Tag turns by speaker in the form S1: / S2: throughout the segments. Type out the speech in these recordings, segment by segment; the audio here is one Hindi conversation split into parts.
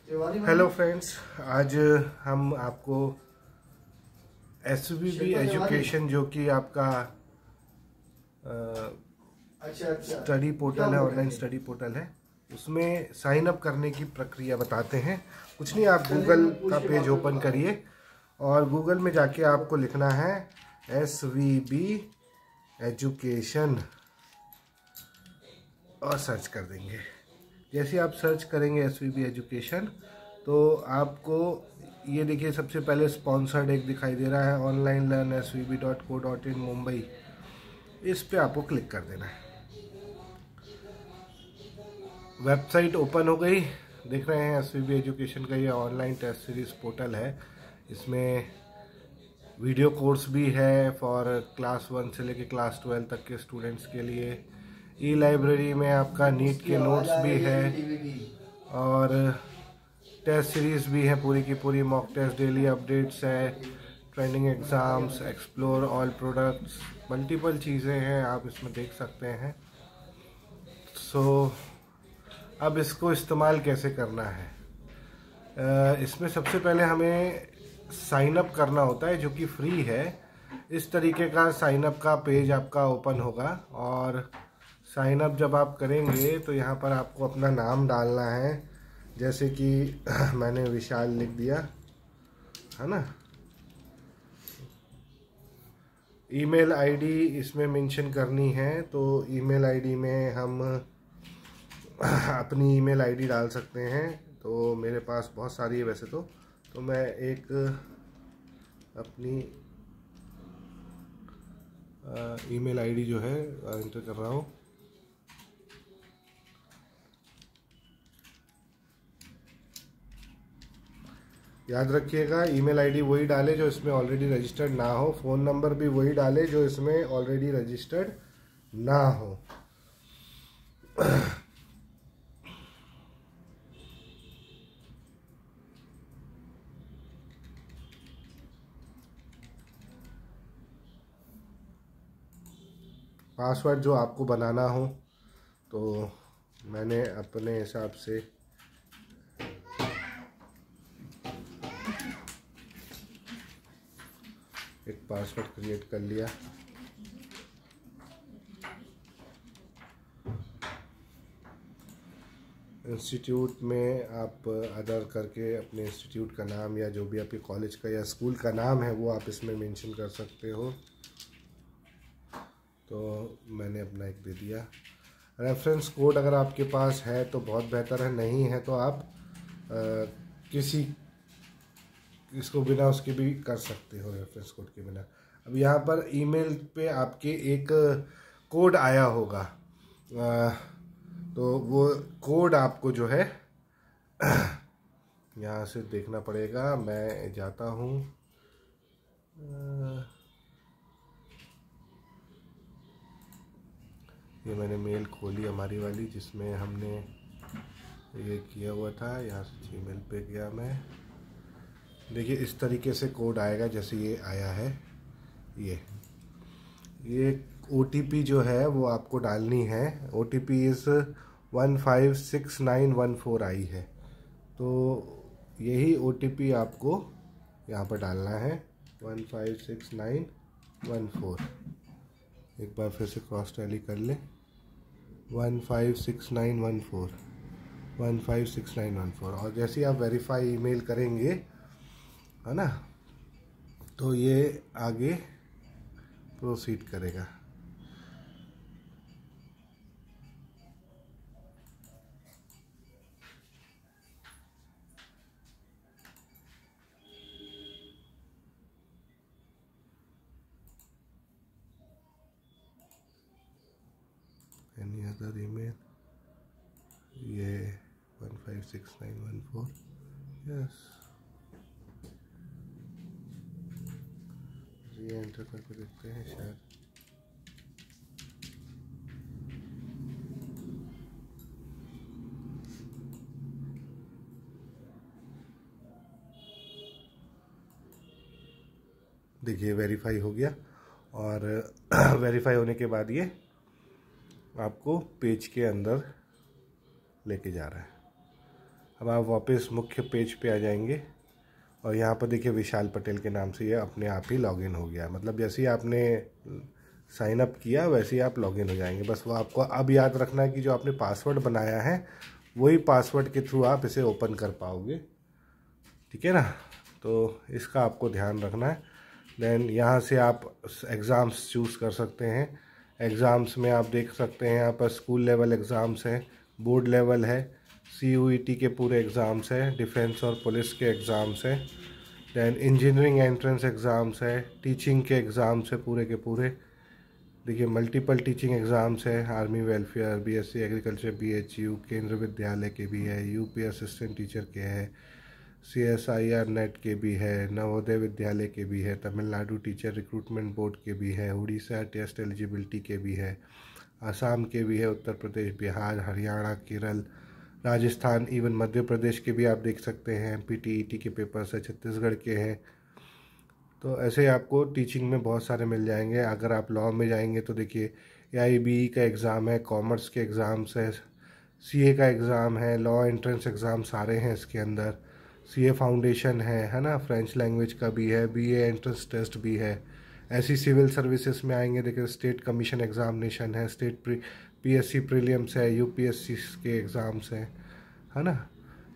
S1: हेलो फ्रेंड्स, आज हम आपको SVB एजुकेशन जो कि आपका स्टडी पोर्टल है, ऑनलाइन स्टडी पोर्टल है, उसमें साइन अप करने की प्रक्रिया बताते हैं। कुछ नहीं, आप गूगल का पेज ओपन करिए और गूगल में जाके आपको लिखना है SVB एजुकेशन और सर्च कर देंगे। जैसे आप सर्च करेंगे SVB एजुकेशन तो आपको ये देखिए, सबसे पहले स्पॉन्सर्ड एक दिखाई दे रहा है, ऑनलाइन लर्न svb.co.in मुंबई। इस पे आपको क्लिक कर देना है। वेबसाइट ओपन हो गई, देख रहे हैं SVB एजुकेशन का ये ऑनलाइन टेस्ट सीरीज पोर्टल है। इसमें वीडियो कोर्स भी है फॉर क्लास 1 से लेके क्लास 12 तक के स्टूडेंट्स के लिए। ई लाइब्रेरी में आपका नीट के नोट्स भी है और टेस्ट सीरीज भी है पूरी की पूरी, मॉक टेस्ट, डेली अपडेट्स है, trending exams, explore all products, multiple चीज़ें हैं, आप इसमें देख सकते हैं। अब इसको इस्तेमाल कैसे करना है। इसमें सबसे पहले हमें साइन अप करना होता है जो कि फ्री है। इस तरीके का साइन अप का पेज आपका ओपन होगा और साइन अप जब आप करेंगे तो यहाँ पर आपको अपना नाम डालना है। जैसे कि मैंने विशाल लिख दिया है ना। ईमेल आईडी इसमें मेंशन करनी है, तो ईमेल आईडी में हम अपनी ईमेल आईडी डाल सकते हैं। तो मेरे पास बहुत सारी है वैसे तो मैं एक अपनी ईमेल आईडी जो है एंटर कर रहा हूँ। याद रखिएगा, ईमेल आईडी वही डाले जो इसमें ऑलरेडी रजिस्टर्ड ना हो, फ़ोन नंबर भी वही डाले जो इसमें ऑलरेडी रजिस्टर्ड ना हो। पासवर्ड जो आपको बनाना हो, तो मैंने अपने हिसाब से एक पासवर्ड क्रिएट कर लिया। इंस्टीट्यूट में आप अदर करके अपने इंस्टीट्यूट का नाम या जो भी आपके कॉलेज का या स्कूल का नाम है वो आप इसमें मेंशन कर सकते हो। तो मैंने अपना एक दे दिया। रेफरेंस कोड अगर आपके पास है तो बहुत बेहतर है, नहीं है तो आप किसी इसको बिना उसके भी कर सकते हो, रेफरेंस कोड के बिना। अब यहाँ पर ईमेल पे आपके एक कोड आया होगा, तो वो कोड आपको जो है यहाँ से देखना पड़ेगा। मैं जाता हूँ, ये मैंने मेल खोली हमारी वाली जिसमें हमने ये किया हुआ था। यहाँ से जीमेल पे गया मैं, देखिए इस तरीके से कोड आएगा जैसे ये आया है। ये OTP जो है वो आपको डालनी है। OTP इज़ 156914 आई है, तो यही OTP आपको यहाँ पर डालना है, 156914। एक बार फिर से क्रॉस टैली कर ले, 156914 156914। और जैसे ही आप वेरीफाई ईमेल करेंगे, है ना, तो ये आगे प्रोसीड करेगा। एनी अदर ईमेल, ये 156914, यस। ये एंटर करके देखते हैं शायद। देखिए वेरीफाई हो गया और वेरीफाई होने के बाद ये आपको पेज के अंदर लेके जा रहा है। अब आप वापस मुख्य पेज पे आ जाएंगे और यहाँ पर देखिए विशाल पटेल के नाम से ये अपने आप ही लॉगिन हो गया। मतलब जैसे ही आपने साइन अप किया वैसे ही आप लॉगिन हो जाएंगे। बस वो आपको अब याद रखना है कि जो आपने पासवर्ड बनाया है वही पासवर्ड के थ्रू आप इसे ओपन कर पाओगे, ठीक है ना। तो इसका आपको ध्यान रखना है। देन यहाँ से आप एग्ज़ाम्स चूज़ कर सकते हैं। एग्ज़ाम्स में आप देख सकते हैं यहाँ पर स्कूल लेवल एग्ज़ाम्स हैं, बोर्ड लेवल है, CUET के पूरे एग्ज़ाम्स हैं, डिफेंस और पुलिस के एग्ज़ाम्स हैं, दैन इंजीनियरिंग एंट्रेंस एग्ज़ाम्स है, टीचिंग के एग्ज़ाम्स है पूरे के पूरे। देखिए मल्टीपल टीचिंग एग्ज़ाम्स है, army welfare, BSc agriculture, BHU, केंद्र विद्यालय के भी है, UP असिस्टेंट टीचर के है, CSIR नेट के भी है, नवोदय विद्यालय के भी है, तमिलनाडु टीचर रिक्रूटमेंट बोर्ड के भी है, उड़ीसा टेस्ट एलिजिबिलिटी के भी है, आसाम के भी है, उत्तर प्रदेश, बिहार, हरियाणा, केरल, राजस्थान, इवन मध्य प्रदेश के भी आप देख सकते हैं। PTET के पेपर्स है, छत्तीसगढ़ के हैं। तो ऐसे आपको टीचिंग में बहुत सारे मिल जाएंगे। अगर आप लॉ में जाएंगे तो देखिए AIBE का एग्ज़ाम है, कॉमर्स के एग्ज़ाम्स है, CA का एग्ज़ाम है, लॉ एंट्रेंस एग्ज़ाम सारे हैं इसके अंदर, CA फाउंडेशन है ना, फ्रेंच लैंग्वेज का भी है, BA एंट्रेंस टेस्ट भी है। ऐसी सिविल सर्विसेज में आएंगे देखिए स्टेट कमीशन एग्ज़ामिनेशन है, स्टेट PSC प्रीलिम्स है, UPSC के एग्ज़ाम्स हैं, है ना।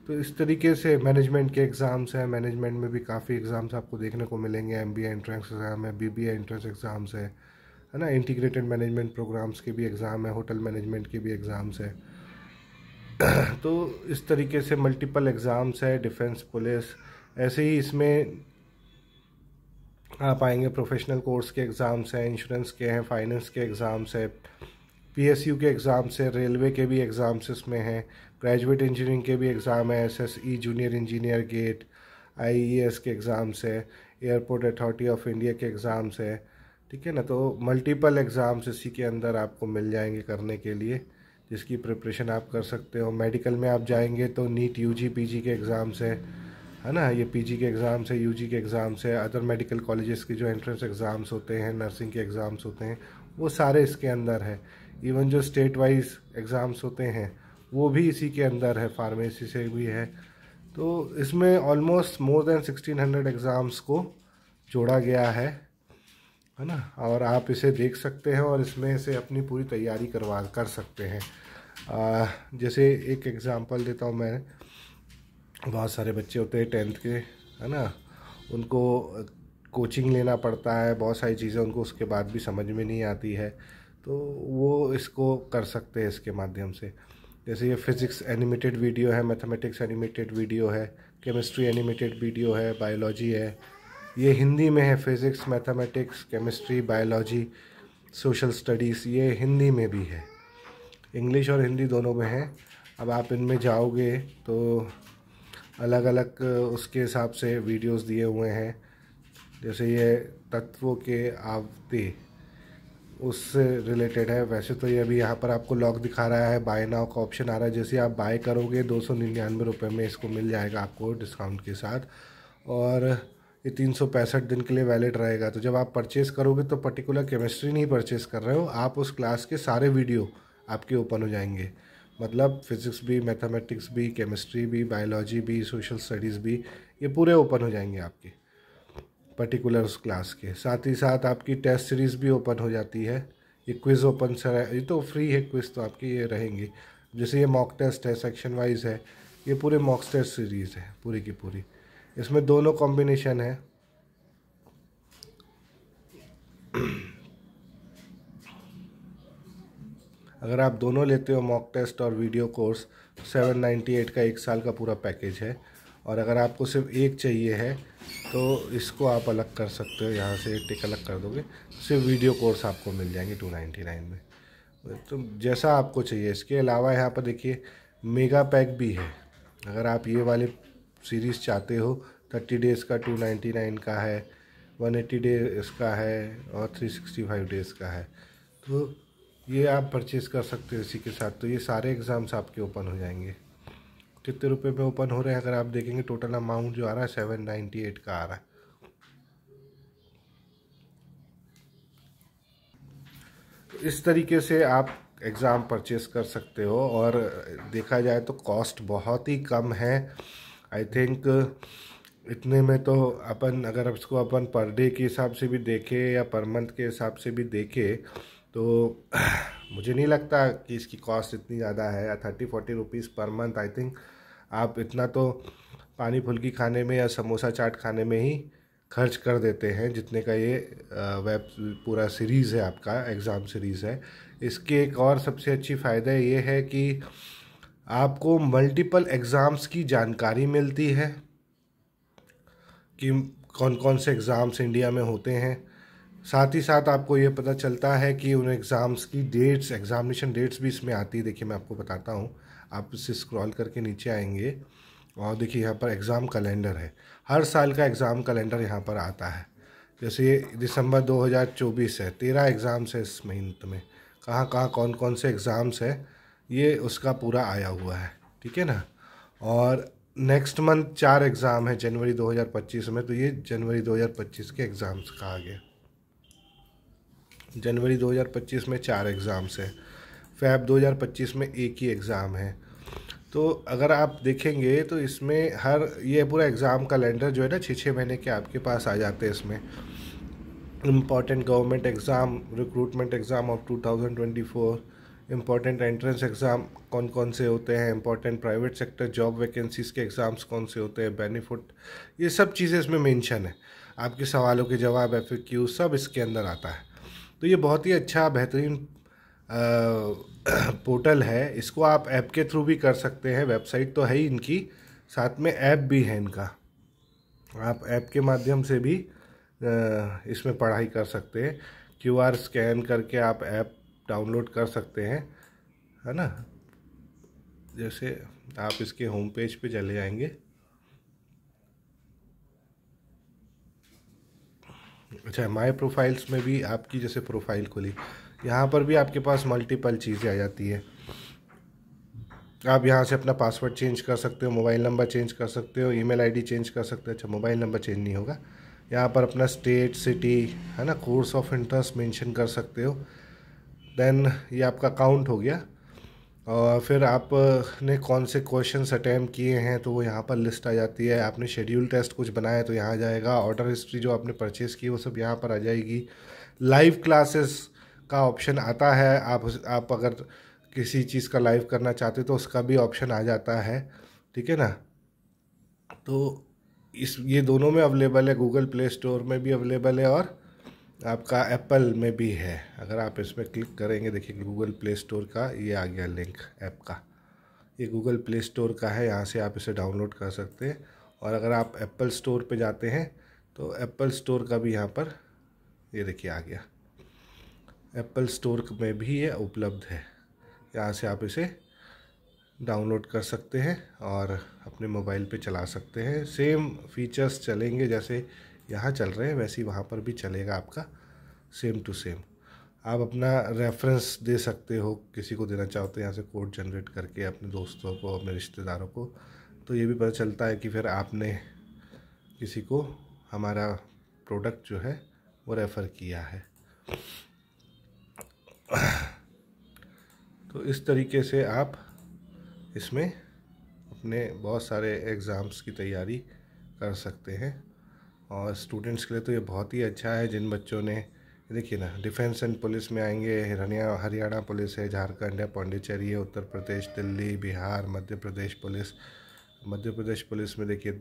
S1: तो इस तरीके से मैनेजमेंट के एग्ज़ाम्स हैं, मैनेजमेंट में भी काफ़ी एग्ज़ाम्स आपको देखने को मिलेंगे। MBA एंट्रेंस एग्ज़ाम है, BBA एंट्रेंस एग्ज़ाम्स है ना, इंटीग्रेटेड मैनेजमेंट प्रोग्राम्स के भी एग्ज़ाम है, होटल मैनेजमेंट के भी एग्ज़ाम्स है। तो इस तरीके से मल्टीपल एग्ज़ाम्स है, डिफेंस, पुलिस, ऐसे ही इसमें आप आएंगे प्रोफेशनल कोर्स के एग्ज़ाम्स हैं, इंश्योरेंस के हैं, फाइनेंस के एग्ज़ाम्स है, PSU के एग्ज़ाम्स है, रेलवे के भी एग्ज़ाम्स इसमें हैं, ग्रेजुएट इंजीनियरिंग के भी एग्ज़ाम है, SSE junior engineer GATE, IES के एग्ज़ाम्स है, एयरपोर्ट अथॉरिटी ऑफ इंडिया के एग्ज़ाम्स है, ठीक है ना। तो मल्टीपल एग्ज़ाम्स इसी के अंदर आपको मिल जाएंगे करने के लिए, जिसकी प्रिपरेशन आप कर सकते हो। मेडिकल में आप जाएंगे तो नीट UG PG के एग्ज़ाम्स है ना, ये PG के एग्ज़ाम्स है, UG के एग्ज़ाम्स है, अदर मेडिकल कॉलेजेस के जो एंट्रेंस एग्ज़ाम्स होते हैं, नर्सिंग के एग्ज़ाम्स होते हैं, वो सारे इसके अंदर है। इवन जो स्टेट वाइज एग्ज़ाम्स होते हैं वो भी इसी के अंदर है, फार्मेसी से भी है। तो इसमें ऑलमोस्ट मोर देन 1600 एग्ज़ाम्स को जोड़ा गया है ना। और आप इसे देख सकते हैं और इसमें से अपनी पूरी तैयारी कर सकते हैं। जैसे एक एग्ज़ाम्पल देता हूँ मैं, बहुत सारे बच्चे होते हैं 10th के, है ना, उनको कोचिंग लेना पड़ता है, बहुत सारी चीज़ें उनको उसके बाद भी समझ में नहीं आती है, तो वो इसको कर सकते हैं इसके माध्यम से। जैसे ये फिज़िक्स एनिमेटेड वीडियो है, मैथमेटिक्स एनिमेटेड वीडियो है, केमिस्ट्री एनिमेटेड वीडियो है, बायोलॉजी है, ये हिंदी में है, physics, mathematics, chemistry, biology, social studies, ये हिंदी में भी है, इंग्लिश और हिंदी दोनों में है। अब आप इनमें जाओगे तो अलग अलग उसके हिसाब से वीडियोस दिए हुए हैं। जैसे ये तत्वों के आवते उससे रिलेटेड है। वैसे तो ये अभी यहाँ पर आपको लॉक दिखा रहा है, बाय नाउ का ऑप्शन आ रहा है, जैसे आप बाय करोगे 299 रुपये में इसको मिल जाएगा आपको डिस्काउंट के साथ, और ये 365 दिन के लिए वैलिड रहेगा। तो जब आप परचेज़ करोगे तो पर्टिकुलर केमिस्ट्री नहीं परचेज़ कर रहे हो आप, उस क्लास के सारे वीडियो आपके ओपन हो जाएंगे। मतलब फिज़िक्स भी, मैथमेटिक्स भी, केमिस्ट्री भी, बायोलॉजी भी, सोशल स्टडीज़ भी, ये पूरे ओपन हो जाएंगे आपके पर्टिकुलर उस क्लास के। साथ ही साथ आपकी टेस्ट सीरीज़ भी ओपन हो जाती है। ये क्विज़ ओपन सर, ये तो फ्री है, क्विज़ तो आपकी ये रहेंगी। जैसे ये मॉक टेस्ट है, सेक्शन वाइज है, ये पूरे मॉक टेस्ट सीरीज़ है पूरी की पूरी। इसमें दोनों कॉम्बिनेशन है। अगर आप दोनों लेते हो मॉक टेस्ट और वीडियो कोर्स, 798 का 1 साल का पूरा पैकेज है। और अगर आपको सिर्फ एक चाहिए है तो इसको आप अलग कर सकते हो, यहाँ से टिक अलग कर दोगे, सिर्फ वीडियो कोर्स आपको मिल जाएंगे 299 में, तो जैसा आपको चाहिए। इसके अलावा यहाँ पर देखिए मेगा पैक भी है। अगर आप ये वाले सीरीज़ चाहते हो, 30 डेज़ का 299 का है, 180 डेज़ का है और 365 डेज़ का है, तो ये आप परचेज़ कर सकते हो इसी के साथ। तो ये सारे एग्ज़ाम्स आपके ओपन हो जाएंगे। कितने रुपए में ओपन हो रहे हैं अगर आप देखेंगे, टोटल अमाउंट जो आ रहा है 798 का आ रहा है। तो इस तरीके से आप एग्ज़ाम परचेस कर सकते हो। और देखा जाए तो कॉस्ट बहुत ही कम है। आई थिंक इतने में तो अपन अगर उसको अपन पर डे के हिसाब से भी देखें या पर मंथ के हिसाब से भी देखें तो मुझे नहीं लगता कि इसकी कॉस्ट इतनी ज़्यादा है। या 30-40 rupees per month, I think आप इतना तो पानी फुल्की खाने में या समोसा चाट खाने में ही खर्च कर देते हैं, जितने का ये वेब पूरा सीरीज़ है, आपका एग्ज़ाम सीरीज़ है। इसके एक और सबसे अच्छी फ़ायदा ये है कि आपको मल्टीपल एग्ज़ाम्स की जानकारी मिलती है कि कौन कौन से एग्ज़ाम्स इंडिया में होते हैं। साथ ही साथ आपको ये पता चलता है कि उन एग्ज़ाम्स की डेट्स, एग्ज़ामिनेशन डेट्स भी इसमें आती है। देखिए मैं आपको बताता हूँ, आप इसे स्क्रॉल करके नीचे आएंगे और देखिए यहाँ पर एग्ज़ाम कैलेंडर है। हर साल का एग्ज़ाम कैलेंडर यहाँ पर आता है। जैसे ये दिसंबर 2024 है, 13 एग्ज़ाम्स है इस महीने में, कहाँ कहाँ कौन कौन से एग्ज़ाम्स है ये उसका पूरा आया हुआ है, ठीक है ना। और नेक्स्ट मंथ 4 एग्ज़ाम है जनवरी 2025 में, तो ये जनवरी 2025 के एग्ज़ाम्स का आ गया। जनवरी 2025 में 4 एग्ज़ाम्स है, फ़ैब 2025 में एक ही एग्ज़ाम है। तो अगर आप देखेंगे तो इसमें हर ये पूरा एग्ज़ाम कैलेंडर जो है ना 6-6 महीने के आपके पास आ जाते हैं। इसमें important government exam, recruitment exam of 2024, important entrance exam कौन कौन से होते हैं, important private sector job vacancies के एग्ज़ाम्स कौन से होते हैं, बेनिफिट, ये सब चीज़ें इसमें मेंशन है। आपके सवालों के जवाब, FAQ सब इसके अंदर आता है। तो ये बहुत ही अच्छा बेहतरीन पोर्टल है। इसको आप ऐप के थ्रू भी कर सकते हैं, वेबसाइट तो है ही इनकी, साथ में ऐप भी है इनका। आप ऐप के माध्यम से भी इसमें पढ़ाई कर सकते हैं। QR स्कैन करके आप ऐप डाउनलोड कर सकते हैं, है ना। जैसे आप इसके होम पेज पे चले जाएंगे, अच्छा माय प्रोफाइल्स में भी आपकी जैसे प्रोफाइल खुली, यहाँ पर भी आपके पास मल्टीपल चीज़ें आ जाती है। आप यहाँ से अपना पासवर्ड चेंज कर सकते हो, मोबाइल नंबर चेंज कर सकते हो, ईमेल आईडी चेंज कर सकते हो। अच्छा मोबाइल नंबर चेंज नहीं होगा। यहाँ पर अपना स्टेट, सिटी, है ना, कोर्स ऑफ इंटरेस्ट मेंशन कर सकते हो। देन ये आपका अकाउंट हो गया। और फिर आपने कौन से क्वेश्चंस अटैम्प्ट किए हैं तो वो यहाँ पर लिस्ट आ जाती है। आपने शेड्यूल टेस्ट कुछ बनाया तो यहाँ आ जाएगा। ऑर्डर हिस्ट्री जो आपने परचेज़ की वो सब यहाँ पर आ जाएगी। लाइव क्लासेस का ऑप्शन आता है, आप अगर किसी चीज़ का लाइव करना चाहते तो उसका भी ऑप्शन आ जाता है, ठीक है ना। तो ये दोनों में अवेलेबल है, गूगल प्ले स्टोर में भी अवेलेबल है और आपका एप्पल में भी है। अगर आप इसमें क्लिक करेंगे, देखिए गूगल प्ले स्टोर का ये आ गया लिंक ऐप का, ये गूगल प्ले स्टोर का है, यहाँ से आप इसे डाउनलोड कर सकते हैं। और अगर आप एप्पल स्टोर पे जाते हैं तो एप्पल स्टोर का भी यहाँ पर ये देखिए आ गया, एप्पल स्टोर में भी ये उपलब्ध है। यहाँ से आप इसे डाउनलोड कर सकते हैं और अपने मोबाइल पे चला सकते हैं। सेम फीचर्स चलेंगे जैसे यहाँ चल रहे हैं वैसे ही वहाँ पर भी चलेगा आपका, सेम टू सेम। आप अपना रेफरेंस दे सकते हो, किसी को देना चाहो तो यहाँ से कोड जनरेट करके अपने दोस्तों को, अपने रिश्तेदारों को, तो ये भी पता चलता है कि फिर आपने किसी को हमारा प्रोडक्ट जो है वो रेफ़र किया है। तो इस तरीके से आप इसमें अपने बहुत सारे एग्ज़ाम्स की तैयारी कर सकते हैं। और स्टूडेंट्स के लिए तो ये बहुत ही अच्छा है। जिन बच्चों ने देखिए ना, डिफेंस एंड पुलिस में आएंगे, हरियाणा पुलिस है, झारखंड है, पौंडीचेरी है, उत्तर प्रदेश, दिल्ली, बिहार, मध्य प्रदेश पुलिस। मध्य प्रदेश पुलिस में देखिए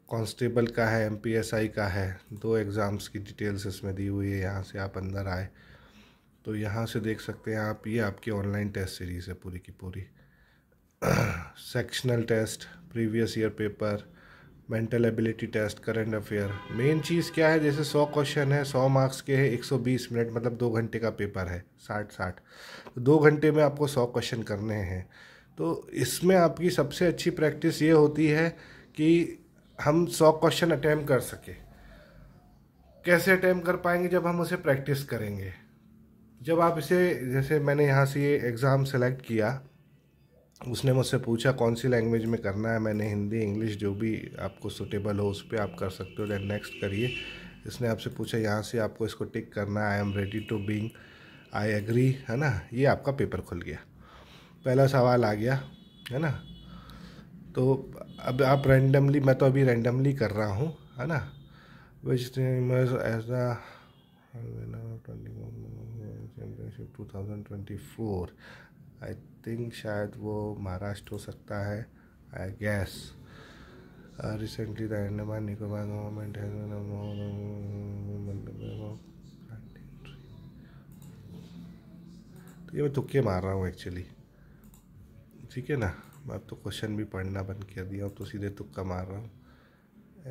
S1: कांस्टेबल का है, MPSI का है, 2 एग्ज़ाम्स की डिटेल्स इसमें दी हुई है। यहाँ से आप अंदर आए तो यहाँ से देख सकते हैं आप, ये आपकी ऑनलाइन टेस्ट सीरीज़ है पूरी की पूरी। Sectional test, previous year paper, mental ability test, current affair. Main चीज़ क्या है, जैसे 100 क्वेश्चन है, 100 मार्क्स के हैं, 120 मिनट मतलब 2 घंटे का पेपर है, 60-60, तो 2 घंटे में आपको 100 क्वेश्चन करने हैं। तो इसमें आपकी सबसे अच्छी प्रैक्टिस ये होती है कि हम 100 क्वेश्चन अटैम्प्ट कर सके। कैसे अटैम्प्ट कर पाएंगे, जब हम उसे प्रैक्टिस करेंगे। जब आप इसे, जैसे मैंने यहाँ से ये एग्ज़ाम सेलेक्ट किया, उसने मुझसे पूछा कौन सी लैंग्वेज में करना है, मैंने हिंदी, इंग्लिश, जो भी आपको सूटेबल हो उस पर आप कर सकते हो। देन नेक्स्ट करिए। इसने आपसे पूछा यहाँ से आपको इसको टिक करना है, I am ready to being I agree, है ना। ये आपका पेपर खुल गया, पहला सवाल आ गया, है ना। तो अब आप रैंडमली, मैं तो अभी रैंडमली कर रहा हूँ, है ना। Which as the championship 2024, I think शायद वो महाराष्ट्र हो सकता है, I guess. Recently the Andaman Nicobar government तो ये मैं तुक्के मार रहा हूँ एक्चुअली, ठीक है ना। मैं अब तो क्वेश्चन भी पढ़ना बंद कर दिया हूँ, तो सीधे तुक्का मार रहा हूँ।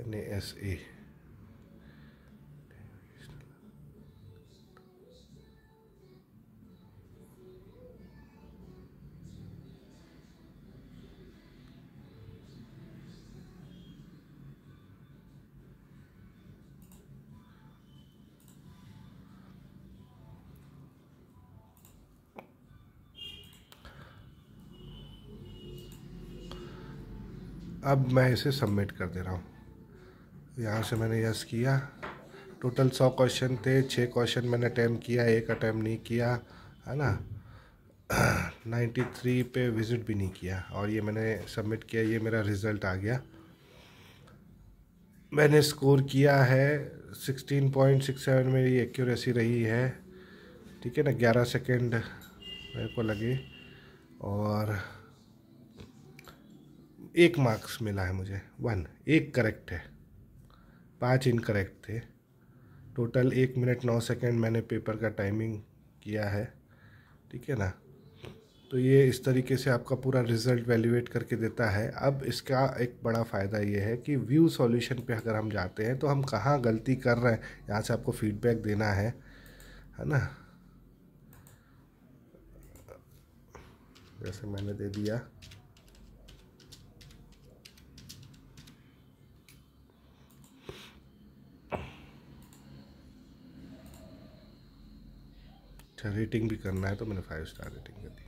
S1: NASA। अब मैं इसे सबमिट कर दे रहा हूँ। यहाँ से मैंने यस किया। टोटल 100 क्वेश्चन थे, 6 क्वेश्चन मैंने अटैम्प्ट किया, एक अटैम्प्ट नहीं किया, है ना। 93 पे विज़िट भी नहीं किया, और ये मैंने सबमिट किया। ये मेरा रिज़ल्ट आ गया। मैंने स्कोर किया है 16.67, मेरी एक्यूरेसी रही है, ठीक है ना। 11 सेकेंड मेरे को लगे, और 1 मार्क्स मिला है मुझे, 1। 1 करेक्ट है, 5 इनकरेक्ट थे। टोटल 1 मिनट 9 सेकेंड मैंने पेपर का टाइमिंग किया है, ठीक है ना। तो ये इस तरीके से आपका पूरा रिज़ल्ट वैल्यूएट करके देता है। अब इसका एक बड़ा फ़ायदा ये है कि व्यू सॉल्यूशन पे अगर हम जाते हैं तो हम कहाँ गलती कर रहे हैं, यहाँ से आपको फीडबैक देना है ना। जैसे मैंने दे दिया, अच्छा रेटिंग भी करना है, तो मैंने 5 स्टार रेटिंग कर दी।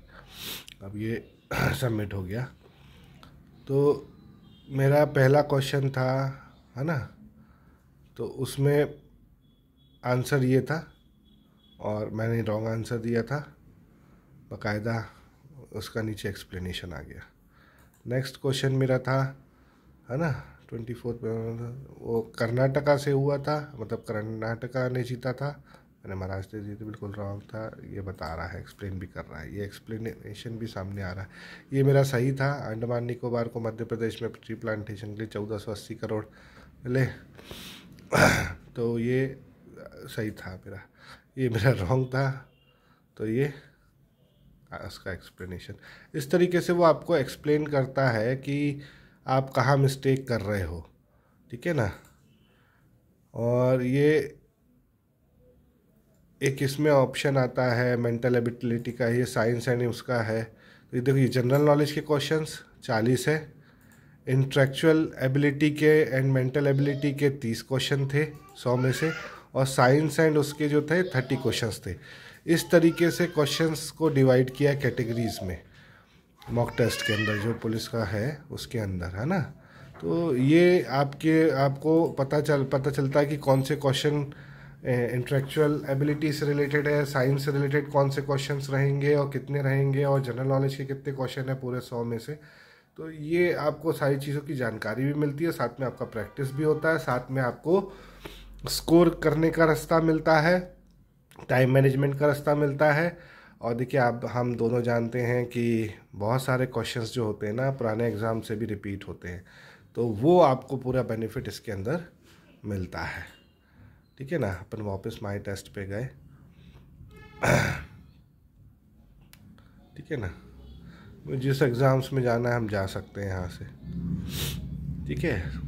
S1: अब ये सबमिट हो गया। तो मेरा पहला क्वेश्चन था, है ना, तो उसमें आंसर ये था, और मैंने रॉन्ग आंसर दिया था बाकायदा, उसका नीचे एक्सप्लेनेशन आ गया। नेक्स्ट क्वेश्चन मेरा था, है ना, 24 वो कर्नाटका से हुआ था, मतलब कर्नाटका ने जीता था, मैंने महाराष्ट्र जीते, बिल्कुल रॉन्ग था। ये बता रहा है, एक्सप्लेन भी कर रहा है, ये एक्सप्लेनेशन भी सामने आ रहा है। ये मेरा सही था। अंडमान निकोबार को मध्य प्रदेश में ट्री प्लांटेशन के लिए 1480 करोड़ मिले, तो ये सही था मेरा। ये मेरा रॉन्ग था, तो ये उसका एक्सप्लेनेशन। इस तरीके से वो आपको एक्सप्लेन करता है कि आप कहाँ मिस्टेक कर रहे हो, ठीक है ना। और ये एक इसमें ऑप्शन आता है मेंटल एबिलिटी का, ये साइंस एंड उसका है। तो ये देखो, ये जनरल नॉलेज के क्वेश्चंस 40 है, इंटेलेक्चुअल एबिलिटी के एंड मेंटल एबिलिटी के 30 क्वेश्चन थे 100 में से, और साइंस एंड उसके जो थे 30 क्वेश्चंस थे। इस तरीके से क्वेश्चंस को डिवाइड किया कैटेगरीज में मॉक टेस्ट के अंदर, जो पुलिस का है उसके अंदर, है ना। तो ये आपको पता चलता है कि कौन से क्वेश्चन इंटेलेक्चुअल एबिलिटी से रिलेटेड है, साइंस से रिलेटेड कौन से क्वेश्चंस रहेंगे और कितने रहेंगे, और जनरल नॉलेज के कितने क्वेश्चन है पूरे 100 में से। तो ये आपको सारी चीज़ों की जानकारी भी मिलती है, साथ में आपका प्रैक्टिस भी होता है, साथ में आपको स्कोर करने का रास्ता मिलता है, टाइम मैनेजमेंट का रास्ता मिलता है। और देखिए, आप हम दोनों जानते हैं कि बहुत सारे क्वेश्चंस जो होते हैं ना, पुराने एग्ज़ाम से भी रिपीट होते हैं, तो वो आपको पूरा बेनिफिट इसके अंदर मिलता है, ठीक है ना। अपन वापस माई टेस्ट पे गए, ठीक है ना। जिस एग्ज़ाम्स में जाना है हम जा सकते हैं यहाँ से, ठीक है।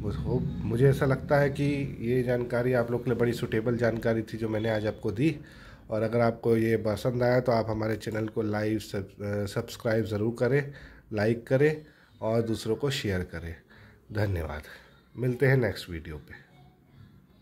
S1: मुझे ऐसा लगता है कि ये जानकारी आप लोग के लिए बड़ी सूटेबल जानकारी थी जो मैंने आज आपको दी। और अगर आपको ये पसंद आया तो आप हमारे चैनल को सब्सक्राइब ज़रूर करें, लाइक करें और दूसरों को शेयर करें। धन्यवाद। मिलते हैं नेक्स्ट वीडियो पे।